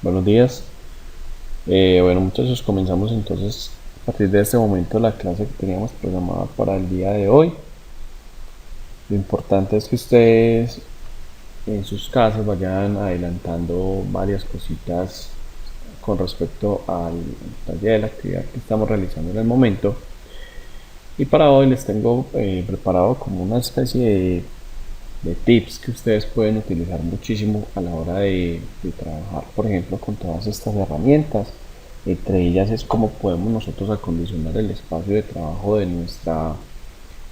Buenos días. Bueno, muchachos, comenzamos entonces a partir de este momento la clase que teníamos programada para el día de hoy. Lo importante es que ustedes en sus casas vayan adelantando varias cositas con respecto al taller, la actividad que estamos realizando en el momento. Y para hoy les tengo preparado como una especie de tips que ustedes pueden utilizar muchísimo a la hora de trabajar, por ejemplo, con todas estas herramientas. Entre ellas es cómo podemos nosotros acondicionar el espacio de trabajo de nuestra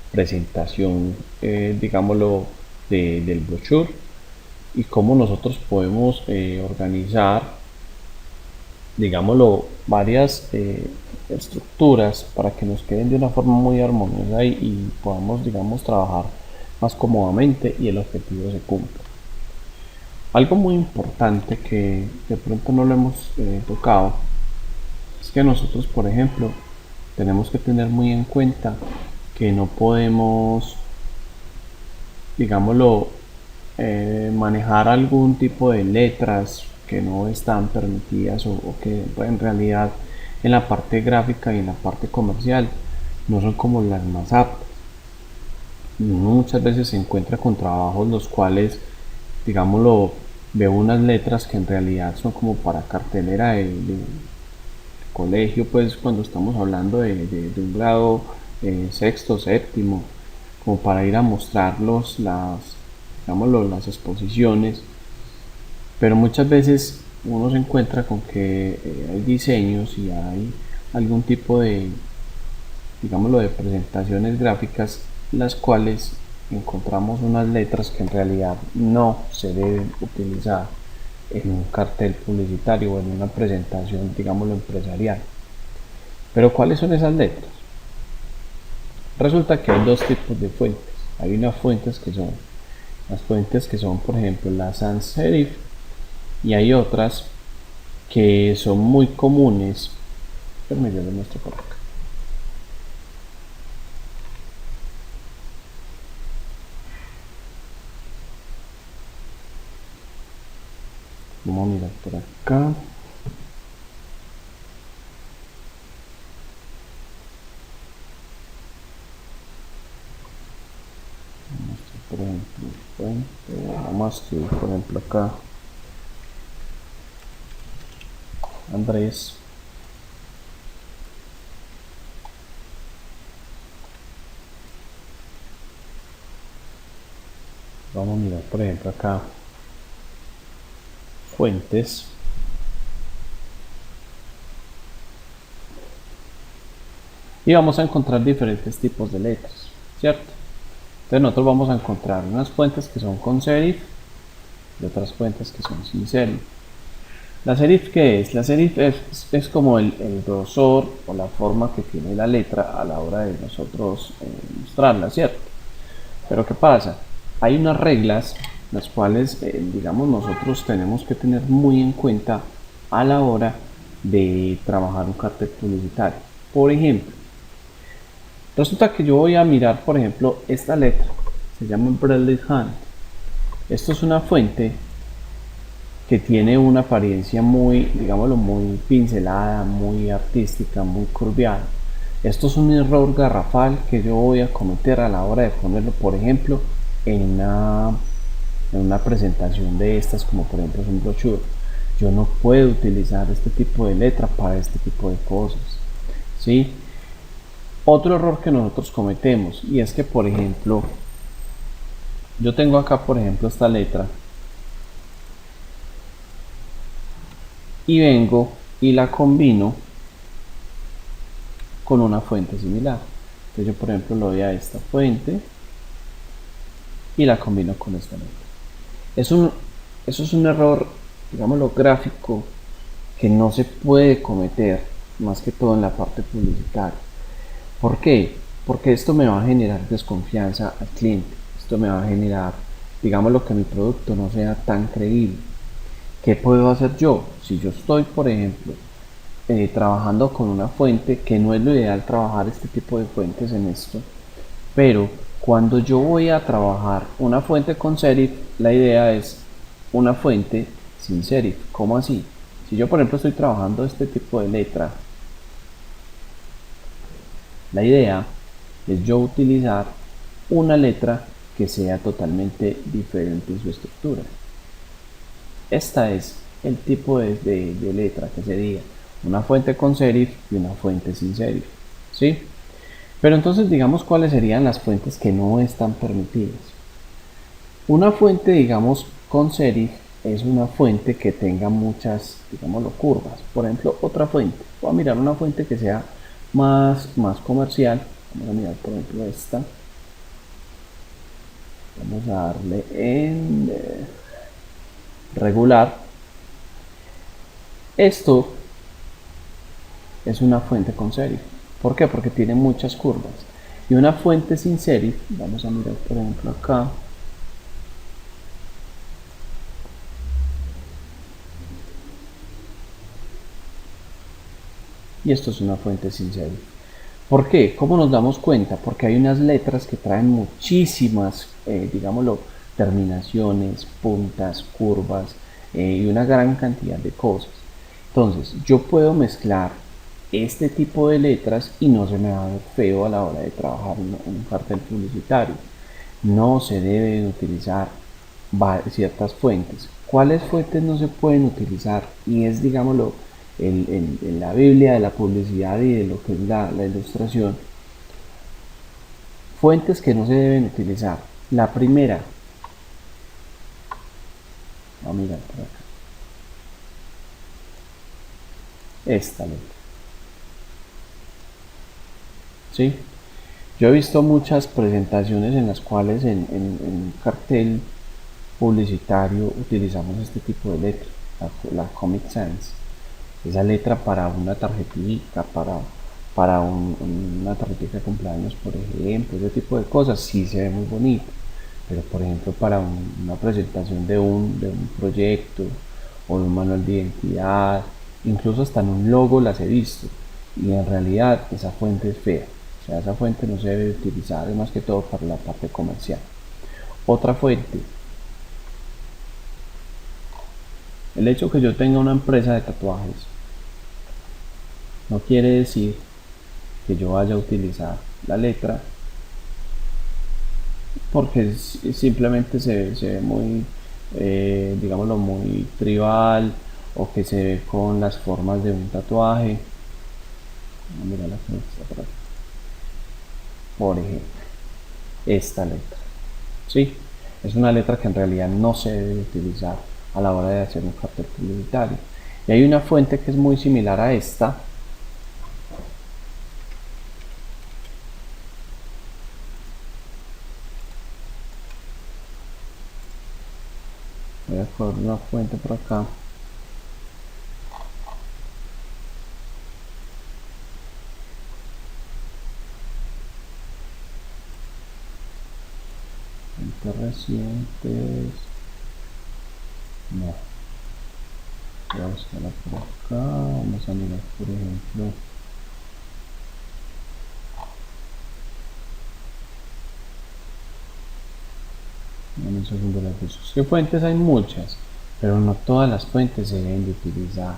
presentación, digámoslo, del brochure, y cómo nosotros podemos organizar, digámoslo, varias estructuras para que nos queden de una forma muy armoniosa y podamos, digamos, trabajar más cómodamente y el objetivo se cumpla. Algo muy importante que de pronto no lo hemos tocado es que nosotros, por ejemplo, tenemos que tener muy en cuenta que no podemos, digámoslo, manejar algún tipo de letras que no están permitidas o que en realidad en la parte gráfica y en la parte comercial no son como las más aptas. Muchas veces se encuentra con trabajos los cuales, digámoslo, veo unas letras que en realidad son como para cartelera de colegio, pues cuando estamos hablando de un grado sexto, séptimo, como para ir a mostrarlos digámoslo, las exposiciones, pero muchas veces uno se encuentra con que hay diseños y hay algún tipo de, digámoslo, de presentaciones gráficas, las cuales encontramos unas letras que en realidad no se deben utilizar en un cartel publicitario o en una presentación, digámoslo, empresarial. Pero ¿cuáles son esas letras? Resulta que hay dos tipos de fuentes. Hay unas fuentes que son las fuentes que son, por ejemplo, las sans serif, y hay otras que son muy comunes. Pero yo les muestro por acá. Vamos a mirar por acá. Por ejemplo, fuente. Vamos a escribir, por ejemplo, acá Andrés. Vamos a mirar, por ejemplo, acá fuentes. Y vamos a encontrar diferentes tipos de letras, ¿cierto? Entonces nosotros vamos a encontrar unas fuentes que son con serif y otras fuentes que son sin serif. ¿La serif qué es? La serif es como el grosor o la forma que tiene la letra a la hora de nosotros mostrarla, ¿cierto? Pero ¿qué pasa? Hay unas reglas las cuales, digamos, nosotros tenemos que tener muy en cuenta a la hora de trabajar un cartel publicitario. Por ejemplo, resulta que yo voy a mirar, por ejemplo, esta letra, se llama Braille Hand. Esto es una fuente que tiene una apariencia muy, digámoslo, muy pincelada, muy artística, muy curviada. Esto es un error garrafal que yo voy a cometer a la hora de ponerlo, por ejemplo, en una presentación de estas, como por ejemplo es un brochure. Yo no puedo utilizar este tipo de letra para este tipo de cosas, ¿sí? Otro error que nosotros cometemos, y es que, por ejemplo, yo tengo acá, por ejemplo, esta letra y vengo y la combino con una fuente similar. Entonces yo, por ejemplo, le doy a esta fuente y la combino con esta letra. Eso es un error, digámoslo, gráfico, que no se puede cometer, más que todo en la parte publicitaria. ¿Por qué? Porque esto me va a generar desconfianza al cliente. Esto me va a generar, digámoslo, que mi producto no sea tan creíble. ¿Qué puedo hacer yo? Si yo estoy, por ejemplo, trabajando con una fuente, que no es lo ideal trabajar este tipo de fuentes en esto, pero cuando yo voy a trabajar una fuente con serif, la idea es una fuente sin serif. ¿Cómo así? Si yo por ejemplo estoy trabajando este tipo de letra, la idea es yo utilizar una letra que sea totalmente diferente en su estructura. Esta es el tipo de letra que sería una fuente con serif y una fuente sin serif, ¿sí? Pero entonces digamos cuáles serían las fuentes que no están permitidas. Una fuente, digamos, con serif es una fuente que tenga muchas, digámoslo, curvas. Por ejemplo, otra fuente. Voy a mirar una fuente que sea más comercial. Vamos a mirar, por ejemplo, esta. Vamos a darle en regular. Esto es una fuente con serif. ¿Por qué? Porque tiene muchas curvas. Y una fuente sin serif, vamos a mirar, por ejemplo, acá. Y esto es una fuente sin serif. ¿Por qué? ¿Cómo nos damos cuenta? Porque hay unas letras que traen muchísimas, digámoslo, terminaciones, puntas, curvas y una gran cantidad de cosas. Entonces, yo puedo mezclar este tipo de letras y no se me va a ver feo a la hora de trabajar en un cartel publicitario. No se deben utilizar ciertas fuentes. ¿Cuáles fuentes no se pueden utilizar? Y es, digámoslo, en la Biblia de la publicidad y de lo que es la ilustración, fuentes que no se deben utilizar. La primera, vamos a mirar por acá, esta letra, ¿sí? Yo he visto muchas presentaciones en las cuales en un cartel publicitario utilizamos este tipo de letra, la Comic Sans. Esa letra para una tarjetita, una tarjetita de cumpleaños, por ejemplo, ese tipo de cosas, sí se ve muy bonito. Pero, por ejemplo, para una presentación de un proyecto o de un manual de identidad, incluso hasta en un logo las he visto. Y en realidad esa fuente es fea. O sea, esa fuente no se debe utilizar, es más que todo para la parte comercial. Otra fuente, el hecho que yo tenga una empresa de tatuajes no quiere decir que yo vaya a utilizar la letra porque simplemente se ve muy, digámoslo, muy tribal o que se ve con las formas de un tatuaje. Mira la que está por aquí. Por ejemplo, esta letra. ¿Sí? Es una letra que en realidad no se debe utilizar a la hora de hacer un cartel publicitario. Y hay una fuente que es muy similar a esta. Voy a coger una fuente por acá. Fuentes recientes. No. Voy a buscarla por acá. Vamos a mirar, por ejemplo. En un segundo las busco. ¿Qué fuentes? Hay muchas, pero no todas las fuentes se deben de utilizar.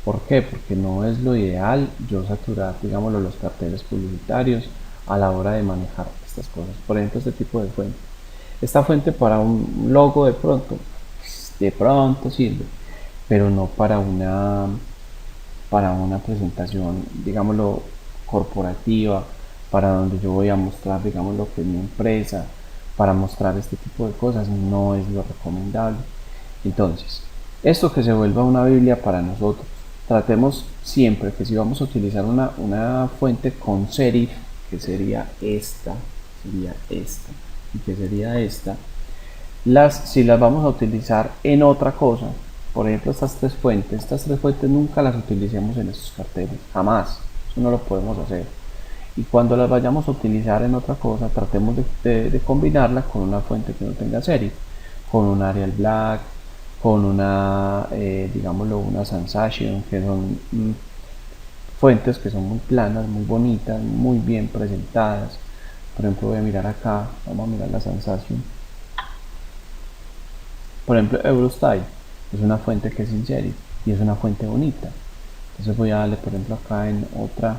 ¿Por qué? Porque no es lo ideal yo saturar, digámoslo, los carteles publicitarios a la hora de manejar estas cosas. Por ejemplo, este tipo de fuente. Esta fuente para un logo de pronto sirve, pero no para una presentación, digámoslo, corporativa, para donde yo voy a mostrar, digamos, lo que es mi empresa, para mostrar este tipo de cosas, no es lo recomendable. Entonces, esto que se vuelva una Biblia para nosotros. Tratemos siempre que si vamos a utilizar una fuente con serif, que sería esta, y que sería esta, si las vamos a utilizar en otra cosa, por ejemplo estas tres fuentes nunca las utilicemos en estos carteles, jamás, eso no lo podemos hacer. Y cuando las vayamos a utilizar en otra cosa, tratemos de combinarla con una fuente que no tenga serif, con un Arial Black, con digámoslo, una Sensation, que son fuentes que son muy planas, muy bonitas, muy bien presentadas. Por ejemplo, voy a mirar acá, vamos a mirar la Sensation. Por ejemplo, Eurostyle es una fuente que es sin serif. y es una fuente bonita. Entonces voy a darle por ejemplo acá en otra,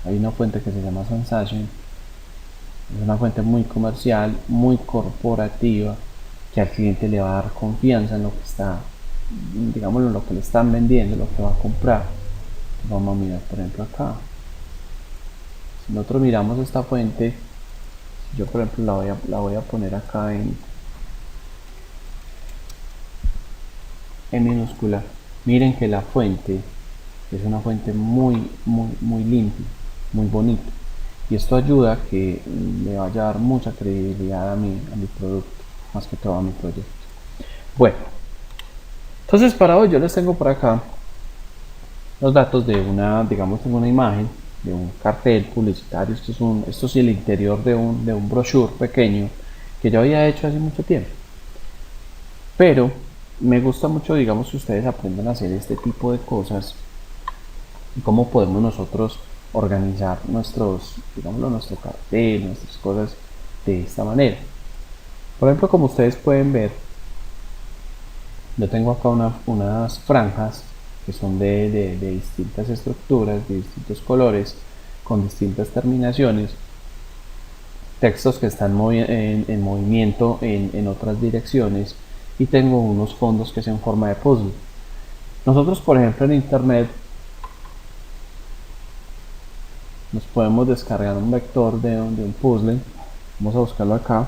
hay una fuente que se llama Sensation, es una fuente muy comercial, muy corporativa, que al cliente le va a dar confianza en lo que está, digámoslo, en lo que le están vendiendo, lo que va a comprar. Vamos a mirar por ejemplo acá. Si nosotros miramos esta fuente, yo por ejemplo la voy a poner acá en minúscula. Miren que la fuente es una fuente muy limpia, muy bonita. Y esto ayuda a que le vaya a dar mucha credibilidad a mi producto, más que todo a mi proyecto. Bueno, entonces para hoy yo les tengo por acá los datos de una, digamos, de una imagen, de un cartel publicitario. Esto es el interior de un brochure pequeño que yo había hecho hace mucho tiempo. Pero me gusta mucho, digamos, que ustedes aprendan a hacer este tipo de cosas y cómo podemos nosotros organizar digámoslo, nuestro cartel, nuestras cosas de esta manera. Por ejemplo, como ustedes pueden ver, yo tengo acá unas franjas que son de distintas estructuras, de distintos colores, con distintas terminaciones, textos que están en movimiento en otras direcciones, y tengo unos fondos que son en forma de puzzle. Nosotros, por ejemplo, en internet nos podemos descargar un vector de un puzzle. Vamos a buscarlo acá.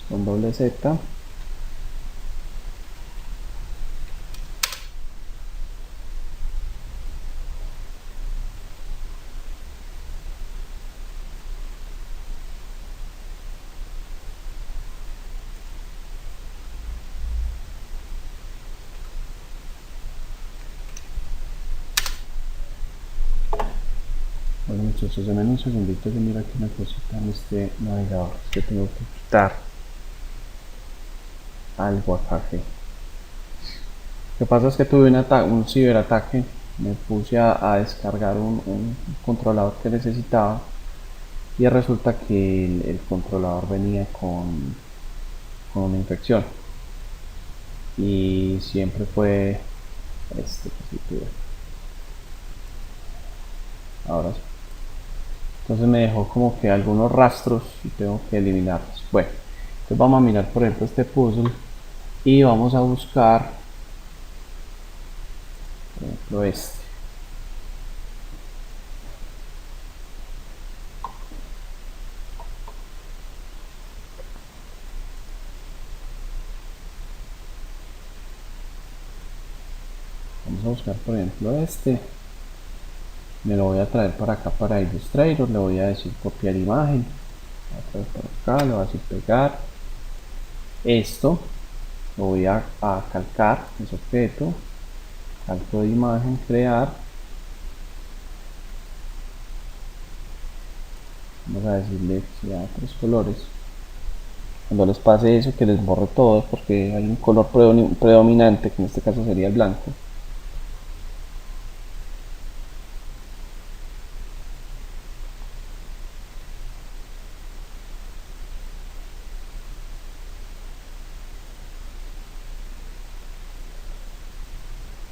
Con doble Z. Bueno, muchachos, denme un segundito que miro aquí una cosita en este navegador. Es que tengo que quitar algo acá. Lo que pasa es que tuve un ciberataque. Me puse a descargar un controlador que necesitaba, y resulta que el controlador venía con una infección, y siempre fue positivo. Ahora sí. Entonces me dejó como que algunos rastros y tengo que eliminarlos. Bueno, entonces vamos a mirar por ejemplo este puzzle y vamos a buscar por ejemplo este. Vamos a buscar por ejemplo este. Me lo voy a traer para acá, para Illustrator. Le voy a decir copiar imagen. Voy a traer por acá, le voy a decir pegar esto. Lo voy a calcar, ese objeto, calco de imagen, crear. Vamos a decirle que sea tres colores. Cuando les pase eso, que les borre todo, porque hay un color predominante, que en este caso sería el blanco.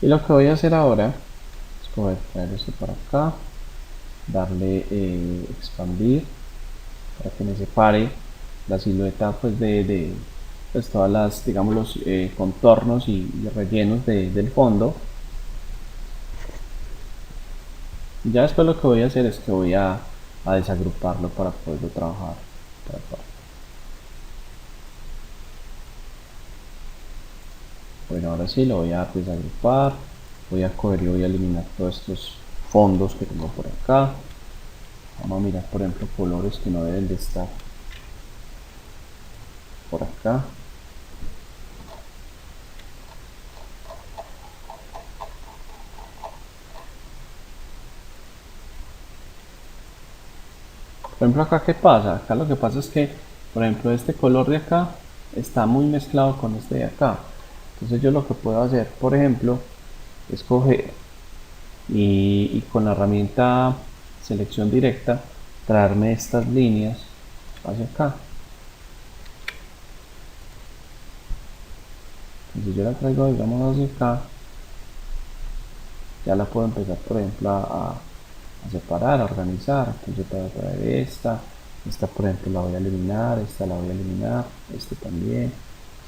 Y lo que voy a hacer ahora es traer esto para acá, darle expandir para que me separe la silueta pues de pues, todas las, digamos, los contornos y rellenos del fondo. Y ya después lo que voy a hacer es que voy a desagruparlo para poderlo trabajar por acá. Bueno, ahora sí lo voy a desagrupar, voy a coger y voy a eliminar todos estos fondos que tengo por acá. Vamos a mirar por ejemplo colores que no deben de estar por acá. Por ejemplo acá, ¿qué pasa? Acá lo que pasa es que por ejemplo este color de acá está muy mezclado con este de acá. Entonces yo lo que puedo hacer por ejemplo es coger y con la herramienta selección directa traerme estas líneas hacia acá. Entonces yo la traigo, digamos, hacia acá, ya la puedo empezar, por ejemplo, a separar, a organizar. Entonces voy a traer esta por ejemplo la voy a eliminar, esta la voy a eliminar, este también,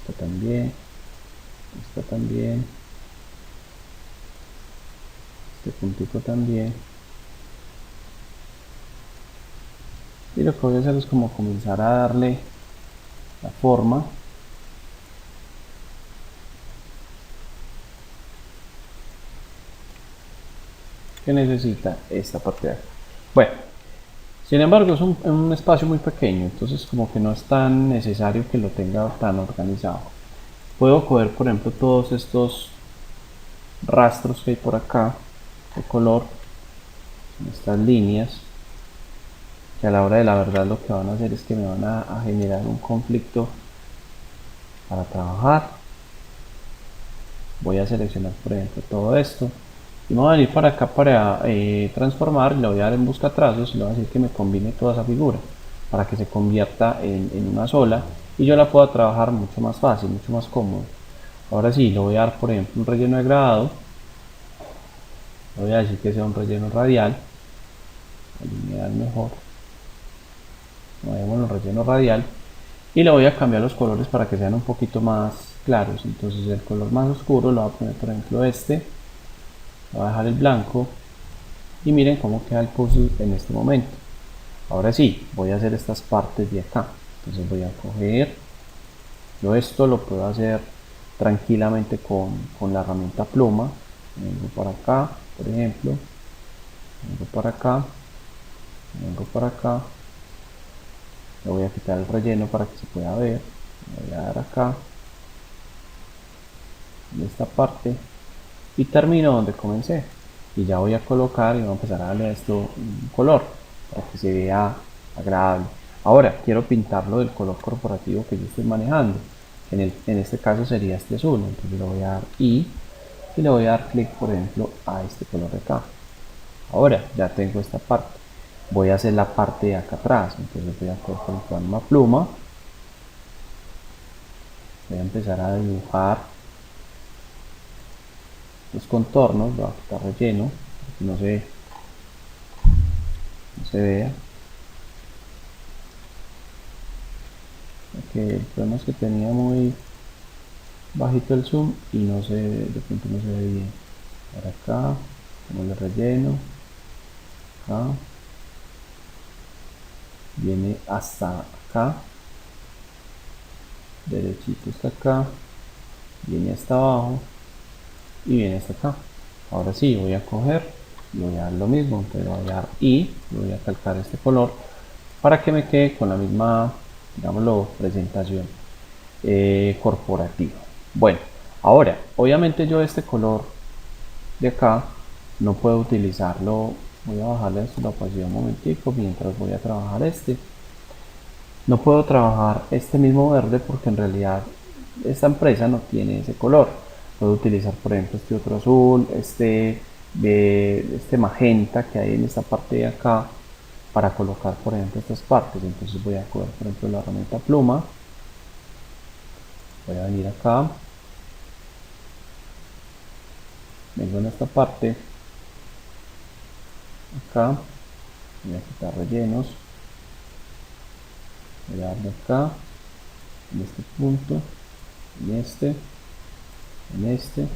esta también, esta también, este puntito también. Y lo que voy a hacer es como comenzar a darle la forma que necesita esta parte de acá. Bueno, sin embargo es un espacio muy pequeño, entonces como que no es tan necesario que lo tenga tan organizado. Puedo coger, por ejemplo, todos estos rastros que hay por acá de color, estas líneas, que a la hora de la verdad lo que van a hacer es que me van a generar un conflicto para trabajar. Voy a seleccionar, por ejemplo, todo esto y me voy a venir para acá para transformar. Le voy a dar en busca trazos y le voy a decir que me combine toda esa figura para que se convierta en una sola y yo la pueda trabajar mucho más fácil, mucho más cómodo. Ahora sí, le voy a dar, por ejemplo, un relleno de grado. Le voy a decir que sea un relleno radial, alinear mejor, movemos el relleno radial y le voy a cambiar los colores para que sean un poquito más claros. Entonces el color más oscuro lo voy a poner, por ejemplo, este, voy a dejar el blanco y miren cómo queda el puzzle en este momento. Ahora sí, voy a hacer estas partes de acá. Entonces voy a coger, yo esto lo puedo hacer tranquilamente con la herramienta pluma. Vengo para acá, por ejemplo, vengo para acá, vengo para acá, le voy a quitar el relleno para que se pueda ver, le voy a dar acá, en esta parte, y termino donde comencé. Y ya voy a colocar y voy a empezar a darle a esto un color para que se vea agradable. Ahora quiero pintarlo del color corporativo que yo estoy manejando, que en este caso sería este azul. Entonces le voy a dar y le voy a dar clic, por ejemplo, a este color de acá. Ahora ya tengo esta parte, voy a hacer la parte de acá atrás. Entonces voy a coger una pluma, voy a empezar a dibujar los contornos, voy a quitar relleno para que no se vea. Que el problema es que tenía muy bajito el zoom y no se, de pronto no se ve bien. Para acá, como le relleno, acá, viene hasta acá, derechito hasta acá, viene hasta abajo y viene hasta acá. Ahora sí, voy a coger y voy a dar lo mismo, entonces voy a dar y voy a calcar este color para que me quede con la misma, digámoslo, presentación corporativa. Bueno, ahora, obviamente yo este color de acá no puedo utilizarlo. Voy a bajarle la opacidad un momentico mientras voy a trabajar este. No puedo trabajar este mismo verde porque en realidad esta empresa no tiene ese color. Puedo utilizar, por ejemplo, este otro azul, este magenta que hay en esta parte de acá para colocar, por ejemplo, estas partes. Entonces voy a coger, por ejemplo, la herramienta pluma, voy a venir acá, vengo en esta parte, acá, voy a quitar rellenos, voy a darle acá, en este punto, en este, en este,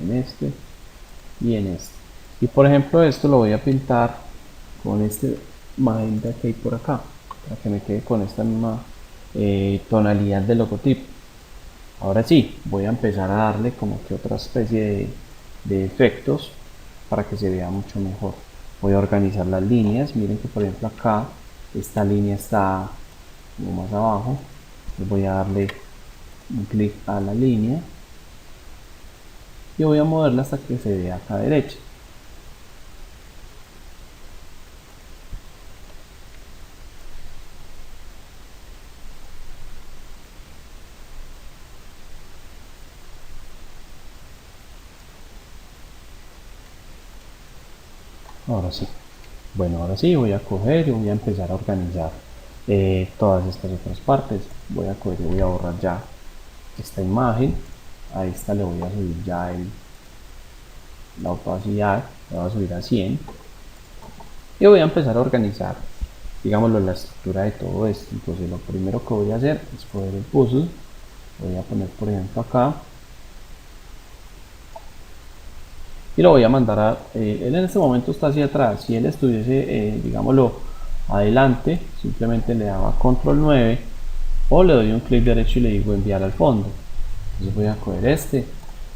en este y en este. Y por ejemplo esto lo voy a pintar con este magenta que hay por acá, para que me quede con esta misma tonalidad del logotipo. Ahora sí, voy a empezar a darle como que otra especie de efectos para que se vea mucho mejor. Voy a organizar las líneas. Miren que por ejemplo acá esta línea está como más abajo. Entonces voy a darle un clic a la línea y voy a moverla hasta que se vea acá a derecha. Ahora sí. Bueno, ahora sí voy a coger y voy a empezar a organizar todas estas otras partes. Voy a coger y voy a borrar ya esta imagen. A esta le voy a subir ya la opacidad, la voy a subir a 100 y voy a empezar a organizar, digámoslo, la estructura de todo esto. Entonces lo primero que voy a hacer es coger el puzzle, voy a poner por ejemplo acá y lo voy a mandar a, él en este momento está hacia atrás. Si él estuviese, digámoslo, adelante, simplemente le daba control 9 o le doy un clic derecho y le digo enviar al fondo. Entonces voy a coger este,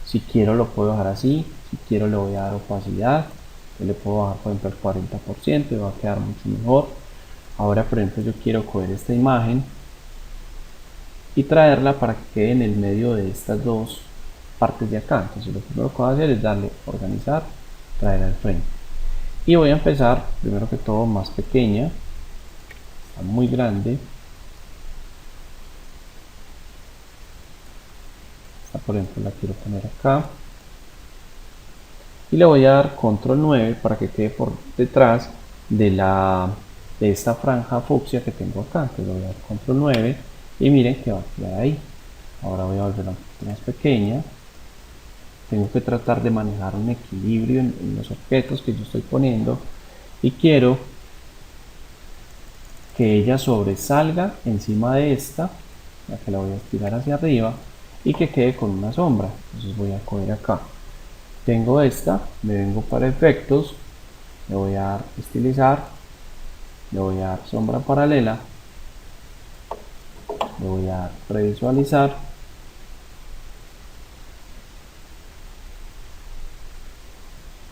si quiero lo puedo dejar así, si quiero le voy a dar opacidad, yo le puedo bajar por ejemplo el 40% y va a quedar mucho mejor. Ahora por ejemplo yo quiero coger esta imagen y traerla para que quede en el medio de estas dos partes de acá. Entonces lo primero que voy a hacer es darle organizar, traer al frente y voy a empezar primero que todo más pequeña, está muy grande, esta por ejemplo la quiero poner acá y le voy a dar control 9 para que quede por detrás de esta franja fucsia que tengo acá. Entonces le voy a dar control 9 y miren que va a quedar ahí. Ahora voy a volverla un poquito más pequeña. Tengo que tratar de manejar un equilibrio en los objetos que yo estoy poniendo y quiero que ella sobresalga encima de esta, la que la voy a estirar hacia arriba y que quede con una sombra. Entonces voy a coger acá, tengo esta, me vengo para efectos, le voy a dar estilizar, le voy a dar sombra paralela, le voy a dar previsualizar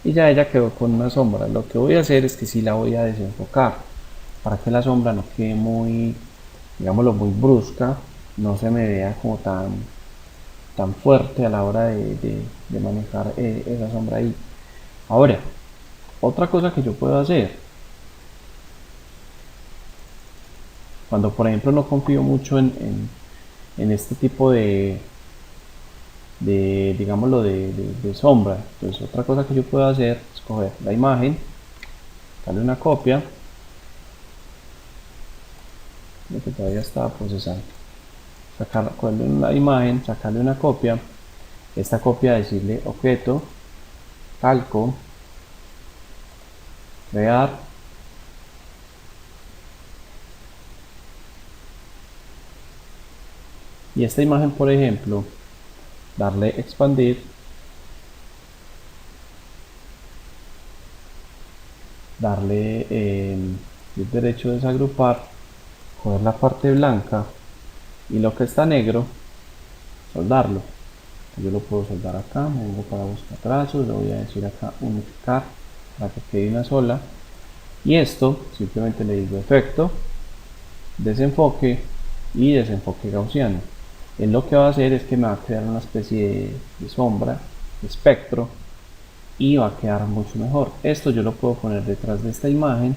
y ya ella quedó con una sombra. Lo que voy a hacer es que sí la voy a desenfocar para que la sombra no quede muy, digámoslo, muy brusca, no se me vea como tan fuerte a la hora de manejar esa sombra ahí. Ahora, otra cosa que yo puedo hacer, cuando por ejemplo no confío mucho en este tipo digámoslo, de sombra, entonces otra cosa que yo puedo hacer es coger la imagen, darle una copia, lo que todavía estaba procesando, cogerle la imagen, sacarle una copia, esta copia decirle objeto, calco, crear, y esta imagen por ejemplo darle expandir, darle clic derecho, desagrupar, coger la parte blanca y lo que está negro soldarlo. Yo lo puedo soldar acá, me vengo para buscar trazos, le voy a decir acá unificar para que quede una sola y esto simplemente le digo efecto, desenfoque y desenfoque gaussiano. Él lo que va a hacer es que me va a crear una especie de sombra, de espectro, y va a quedar mucho mejor. Esto yo lo puedo poner detrás de esta imagen,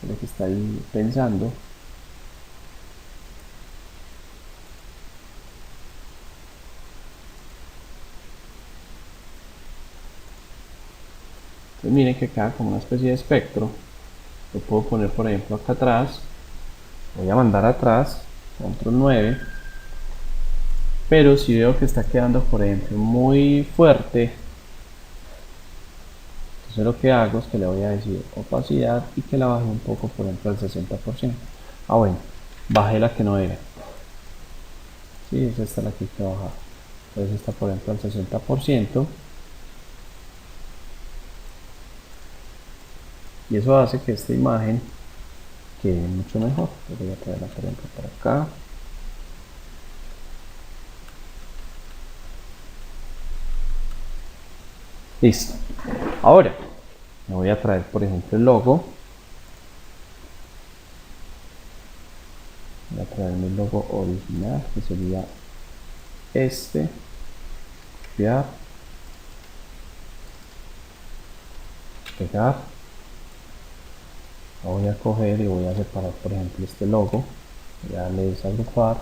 lo que está ahí pensando. Entonces miren que queda como una especie de espectro. Lo puedo poner por ejemplo acá atrás, voy a mandar atrás, control 9, pero si veo que está quedando por ejemplo muy fuerte, entonces lo que hago es que le voy a decir opacidad y que la baje un poco por ejemplo al 60%. Ah bueno, bajé la que no era, sí, es esta la que hay que bajar, entonces está por ejemplo al 60% y eso hace que esta imagen quede mucho mejor. Voy a traerla por ejemplo para acá. Listo. Ahora me voy a traer por ejemplo el logo. Voy a traer mi logo original que sería este. Copiar. Pegar. Lo voy a coger y voy a separar por ejemplo este logo. Voy a darle desagrupar.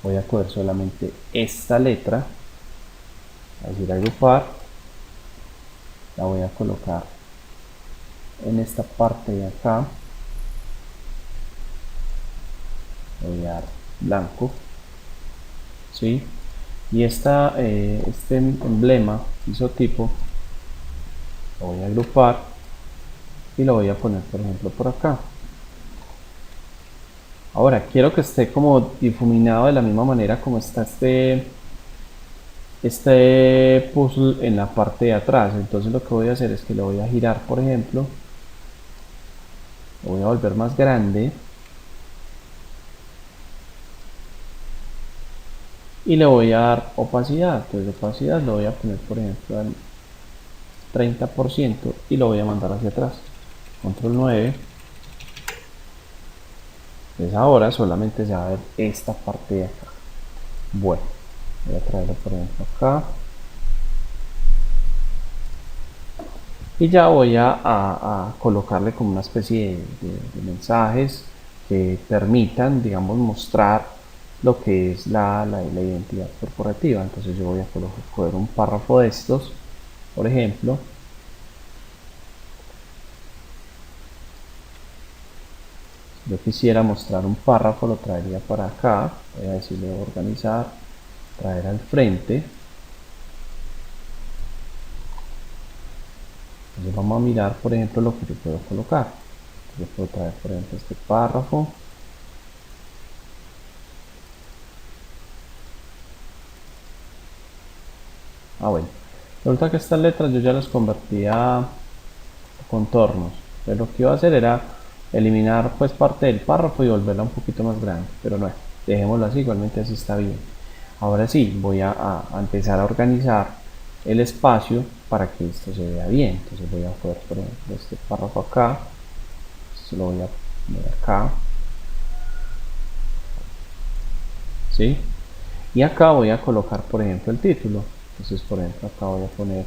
Voy a coger solamente esta letra. Voy a decir agrupar. La voy a colocar en esta parte de acá, voy a dar blanco, ¿sí? Y este emblema, isotipo, lo voy a agrupar y lo voy a poner, por ejemplo, por acá. Ahora, quiero que esté como difuminado de la misma manera como está este puzzle en la parte de atrás. Entonces lo que voy a hacer es que lo voy a girar, por ejemplo, lo voy a volver más grande y le voy a dar opacidad. Entonces opacidad lo voy a poner, por ejemplo, al 30% y lo voy a mandar hacia atrás. Control 9. Entonces ahora solamente se va a ver esta parte de acá. Bueno, voy a traerlo, por ejemplo, acá. Y ya voy a colocarle como una especie de mensajes que permitan, digamos, mostrar lo que es la identidad corporativa. Entonces yo voy a coger un párrafo de estos, por ejemplo. Si yo quisiera mostrar un párrafo, lo traería para acá. Voy a decirle organizar, traer al frente. Entonces vamos a mirar, por ejemplo, lo que yo puedo colocar. Yo puedo traer, por ejemplo, este párrafo. Bueno, resulta que estas letras yo ya las convertí a contornos. Entonces lo que iba a hacer era eliminar pues parte del párrafo y volverla un poquito más grande, pero no, dejémoslo así, igualmente así está bien. Ahora sí, voy a empezar a organizar el espacio para que esto se vea bien. Entonces voy a poner, por ejemplo, este párrafo acá, esto lo voy a poner acá, ¿sí? Y acá voy a colocar, por ejemplo, el título. Entonces, por ejemplo, acá voy a poner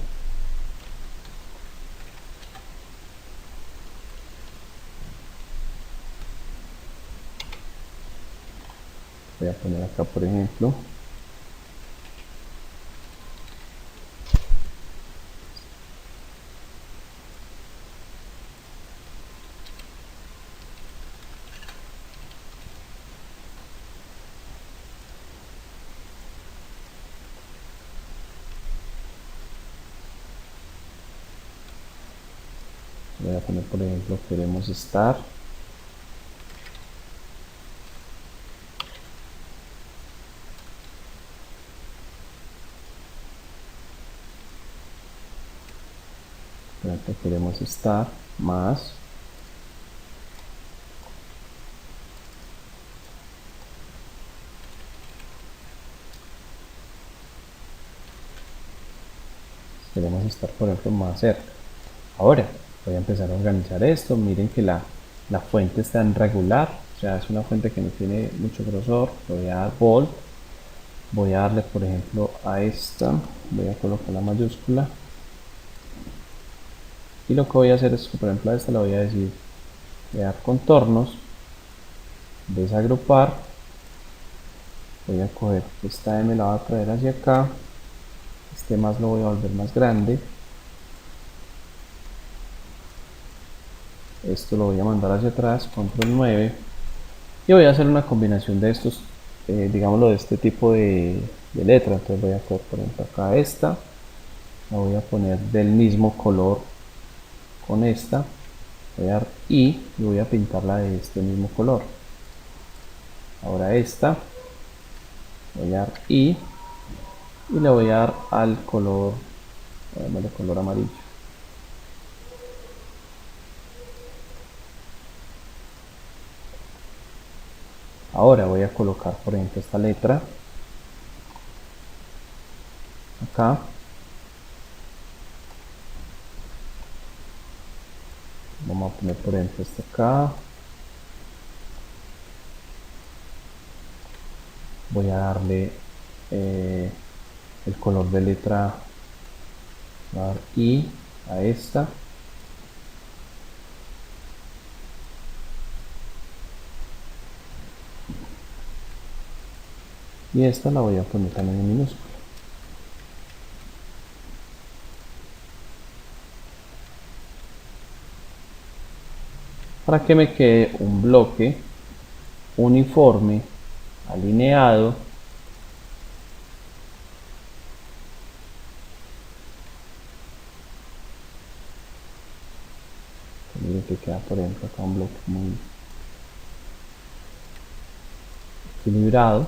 acá, por ejemplo, por ejemplo, queremos estar. Por ejemplo, queremos estar más. Queremos estar, por ejemplo, más cerca. Ahora voy a empezar a organizar esto. Miren que la fuente está en regular, o sea, es una fuente que no tiene mucho grosor. Le voy a dar bold. Voy a darle, por ejemplo, a esta, voy a colocar la mayúscula. Y lo que voy a hacer es que, por ejemplo, a esta le voy a decir, voy a dar contornos, desagrupar. Voy a coger esta M, la voy a traer hacia acá. Este más lo voy a volver más grande. Esto lo voy a mandar hacia atrás, control 9. Y voy a hacer una combinación de estos, digámoslo, de este tipo de letra. Entonces voy a coger, por ejemplo, acá esta, la voy a poner del mismo color con esta. Voy a dar I y voy a pintarla de este mismo color. Ahora esta, voy a dar I y le voy a dar al color, el color amarillo. Ahora voy a colocar, por ejemplo, esta letra acá. Vamos a poner, por ejemplo, esta acá. Voy a darle el color de letra, voy a dar I a esta. Y esta la voy a poner también en minúscula. para que me quede un bloque uniforme, alineado, miren que queda por ejemplo acá un bloque muy equilibrado.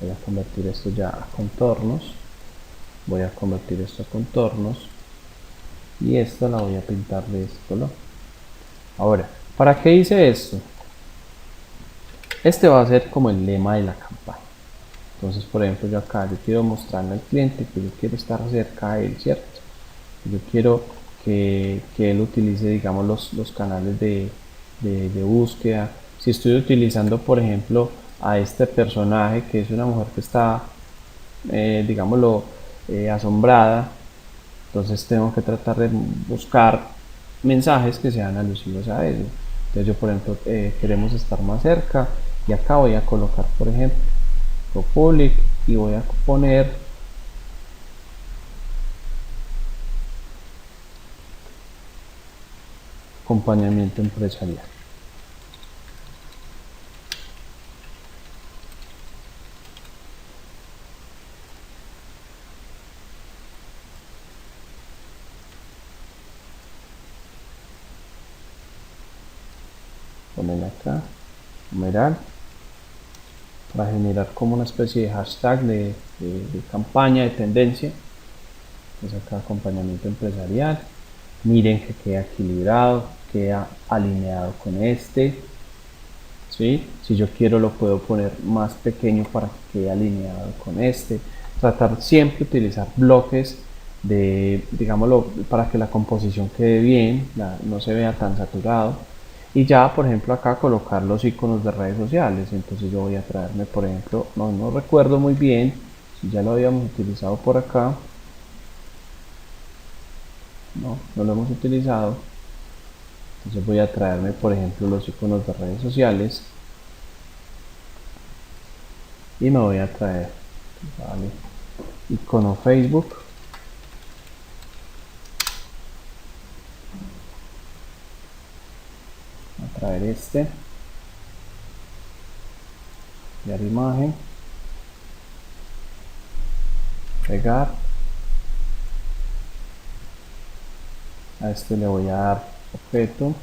Voy a convertir esto ya a contornos, voy a convertir esto a contornos y esta la voy a pintar de este color. Ahora, ¿para qué hice esto? Este va a ser como el lema de la campaña. Entonces, por ejemplo, yo acá yo quiero mostrarle al cliente que yo quiero estar cerca de él, ¿cierto? Yo quiero que él utilice, digamos, los canales de búsqueda. Si estoy utilizando, por ejemplo, a este personaje, que es una mujer que está, digámoslo, asombrada, entonces tengo que tratar de buscar mensajes que sean alusivos a ello. Entonces yo, por ejemplo, queremos estar más cerca y acá voy a colocar, por ejemplo, public y voy a poner acompañamiento empresarial. Poner acá, numeral, para generar como una especie de hashtag de campaña, de tendencia. Entonces acá acompañamiento empresarial. Miren que queda equilibrado, queda alineado con este. ¿Sí? Si yo quiero lo puedo poner más pequeño para que quede alineado con este. Tratar siempre utilizar bloques de, digámoslo, para que la composición quede bien, no se vea tan saturado. Y ya, por ejemplo, acá colocar los iconos de redes sociales. Entonces yo voy a traerme, por ejemplo, no recuerdo muy bien si ya lo habíamos utilizado por acá. No lo hemos utilizado. Entonces voy a traerme, por ejemplo, los iconos de redes sociales y me voy a traer, vale, icono Facebook, voy a traer este, crear imagen, pegar, a este le voy a dar objeto,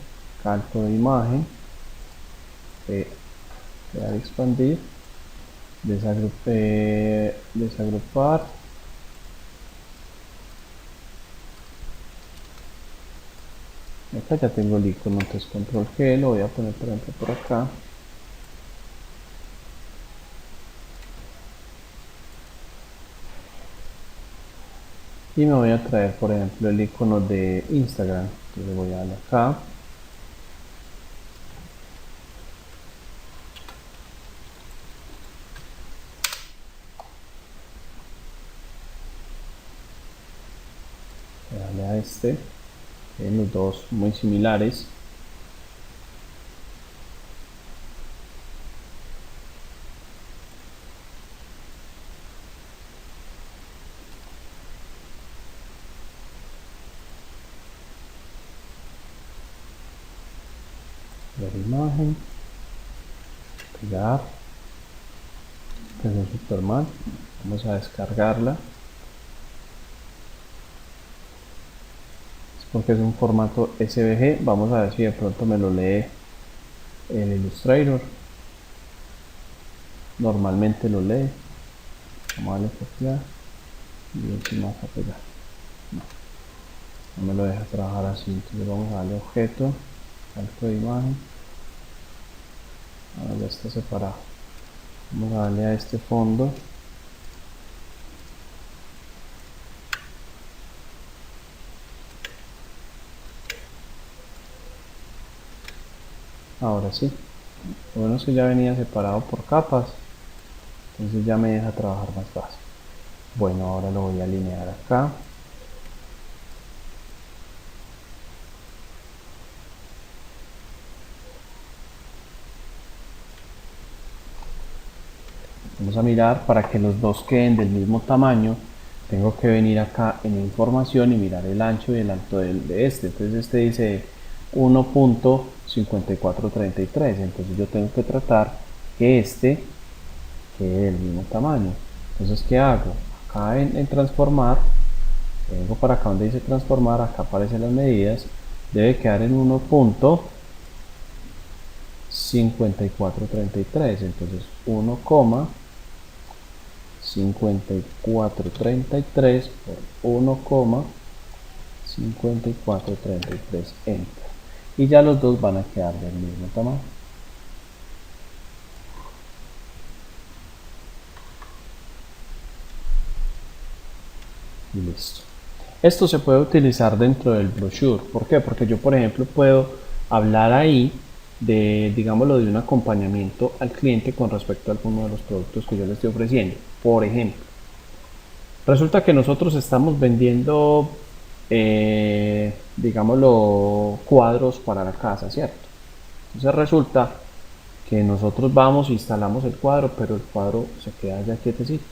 calco de imagen, crear, expandir, desagrupar, acá ya tengo el icono, entonces control G, lo voy a poner por ejemplo por acá, y me voy a traer por ejemplo el icono de Instagram, entonces voy a darle acá, voy a darle a este, los dos muy similares. Ver imagen, pegar, que es Superman, vamos a descargarla, es porque es un formato SVG, vamos a ver si de pronto me lo lee el Illustrator, normalmente lo lee, vamos a darle copiar y encima a pegar, no me lo deja trabajar así, entonces vamos a darle objeto, calco de imagen, ahora ya está separado, vamos a darle a este fondo, ahora sí, lo bueno es que ya venía separado por capas, entonces ya me deja trabajar más fácil. Bueno, ahora lo voy a alinear acá. Vamos a mirar para que los dos queden del mismo tamaño. Tengo que venir acá en información y mirar el ancho y el alto de este. Entonces este dice 1.5433. Entonces yo tengo que tratar que este quede del mismo tamaño. Entonces, ¿qué hago? Acá en transformar, vengo para acá donde dice transformar, acá aparecen las medidas, debe quedar en 1.5433. Entonces 1,5433 por 1,5433, enter. Y ya los dos van a quedar del mismo tamaño. Y listo. Esto se puede utilizar dentro del brochure. ¿Por qué? Porque yo, por ejemplo, puedo hablar ahí de, digámoslo, de un acompañamiento al cliente con respecto a alguno de los productos que yo le estoy ofreciendo. Por ejemplo, resulta que nosotros estamos vendiendo, digámoslo, cuadros para la casa, ¿cierto? Entonces resulta que nosotros vamos, instalamos el cuadro, pero el cuadro se queda ya quietecito.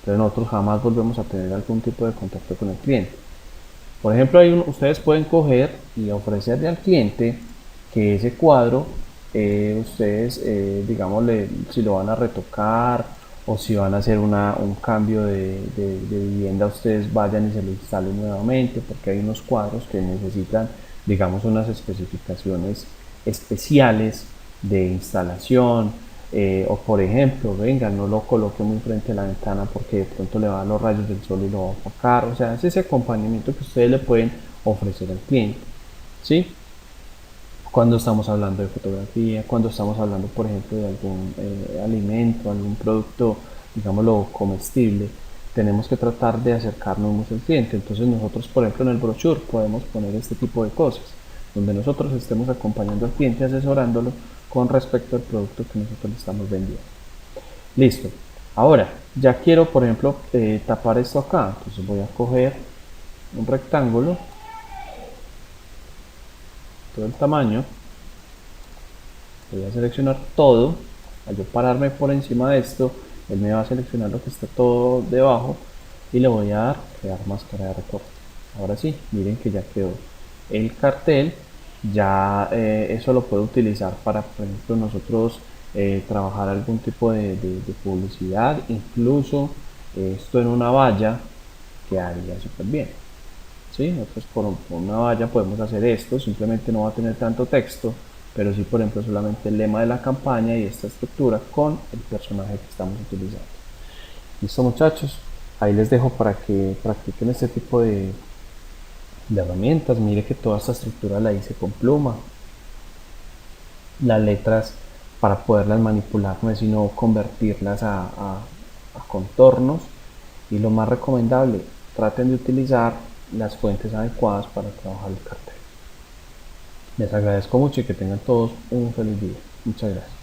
Entonces nosotros jamás volvemos a tener algún tipo de contacto con el cliente. Por ejemplo, ustedes pueden coger y ofrecerle al cliente que ese cuadro, ustedes, digámosle, si lo van a retocar o si van a hacer un cambio de vivienda, ustedes vayan y se lo instalen nuevamente, porque hay unos cuadros que necesitan, digamos, unas especificaciones especiales de instalación, o por ejemplo, venga, no lo coloque muy frente a la ventana porque de pronto le van los rayos del sol y lo va a opacar. O sea, es ese acompañamiento que ustedes le pueden ofrecer al cliente, ¿sí? Cuando estamos hablando de fotografía, cuando estamos hablando, por ejemplo, de algún alimento, algún producto, digámoslo, comestible, tenemos que tratar de acercarnos mucho al cliente. Entonces nosotros, por ejemplo, en el brochure podemos poner este tipo de cosas, donde nosotros estemos acompañando al cliente, asesorándolo con respecto al producto que nosotros le estamos vendiendo. Listo. Ahora, ya quiero, por ejemplo, tapar esto acá. Entonces voy a coger un rectángulo, todo el tamaño, voy a seleccionar todo. Al yo pararme por encima de esto, él me va a seleccionar lo que está todo debajo y le voy a dar crear máscara de recorte. Ahora sí, miren que ya quedó el cartel. Ya eso lo puedo utilizar para, por ejemplo, nosotros trabajar algún tipo de publicidad, incluso esto en una valla quedaría súper bien. ¿Sí? Nosotros por una valla podemos hacer esto, simplemente no va a tener tanto texto, pero sí, por ejemplo, solamente el lema de la campaña y esta estructura con el personaje que estamos utilizando. Listo, muchachos, ahí les dejo para que practiquen este tipo de herramientas. Mire que toda esta estructura la hice con pluma. Las letras, para poderlas manipular, no es sino convertirlas a contornos. Y lo más recomendable, traten de utilizar las fuentes adecuadas para trabajar el cartel. Les agradezco mucho y que tengan todos un feliz día. Muchas gracias.